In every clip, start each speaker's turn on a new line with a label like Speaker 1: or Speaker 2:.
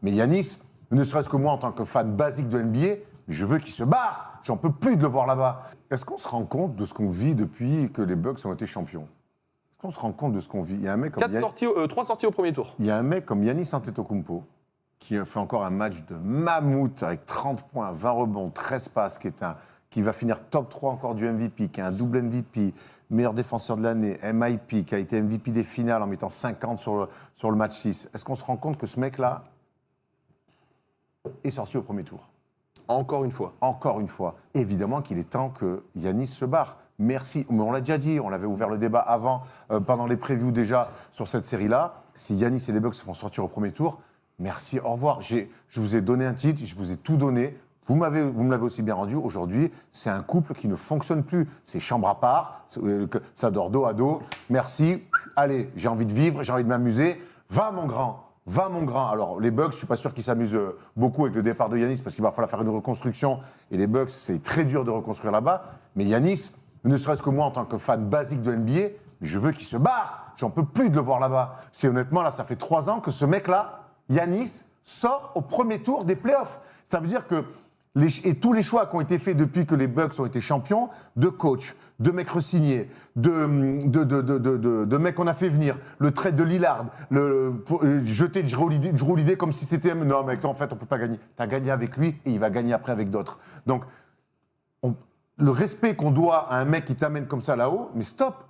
Speaker 1: Mais Yanis, ne serait-ce que moi, en tant que fan basique de NBA, je veux qu'il se barre. J'en peux plus de le voir là-bas. Est-ce qu'on se rend compte de ce qu'on vit depuis que les Bucks ont été champions? Est-ce qu'on se rend compte de ce qu'on vit? Il y a un mec comme
Speaker 2: 3 sorties au premier tour.
Speaker 1: Il y a un mec comme Giannis Antetokounmpo qui fait encore un match de mammouth avec 30 points, 20 rebonds, 13 passes, qui va finir top 3 encore du MVP, qui est un double MVP, meilleur défenseur de l'année, MIP, qui a été MVP des finales en mettant 50 sur le match 6. Est-ce qu'on se rend compte que ce mec-là est sorti au premier tour?
Speaker 2: Encore une fois.
Speaker 1: Encore une fois. Évidemment qu'il est temps que Yanis se barre. Merci. Mais on l'a déjà dit, on avait ouvert le débat avant, pendant les previews déjà, sur cette série-là. Si Yanis et les Bucks se font sortir au premier tour, merci, au revoir. Je vous ai donné un titre, je vous ai tout donné. Vous me l'avez aussi bien rendu. Aujourd'hui, c'est un couple qui ne fonctionne plus. C'est chambre à part, ça dort dos à dos. Merci. Allez, j'ai envie de vivre, j'ai envie de m'amuser. Va, mon grand. Va, mon grand. Alors, les Bucks, je ne suis pas sûr qu'ils s'amusent beaucoup avec le départ de Yanis parce qu'il va falloir faire une reconstruction. Et les Bucks, c'est très dur de reconstruire là-bas. Mais Yanis, ne serait-ce que moi, en tant que fan basique de NBA, je veux qu'il se barre. J'en peux plus de le voir là-bas. C'est honnêtement, là, ça fait 3 ans que ce mec-là, Yanis, sort au premier tour des playoffs. Ça veut dire que et tous les choix qui ont été faits depuis que les Bucks ont été champions, de coach, de mecs re-signés, de mecs qu'on a fait venir, le trade de Lillard, jeter Drew Holiday comme si c'était... Non, mec, en fait, on ne peut pas gagner. Tu as gagné avec lui et il va gagner après avec d'autres. Donc, le respect qu'on doit à un mec qui t'amène comme ça là-haut, mais stop.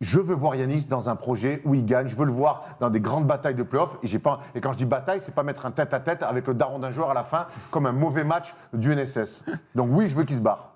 Speaker 1: Je veux voir Yanis dans un projet où il gagne. Je veux le voir dans des grandes batailles de playoffs. Et quand je dis bataille, c'est pas mettre un tête-à-tête avec le daron d'un joueur à la fin, comme un mauvais match du NSS. Donc oui, je veux qu'il se barre.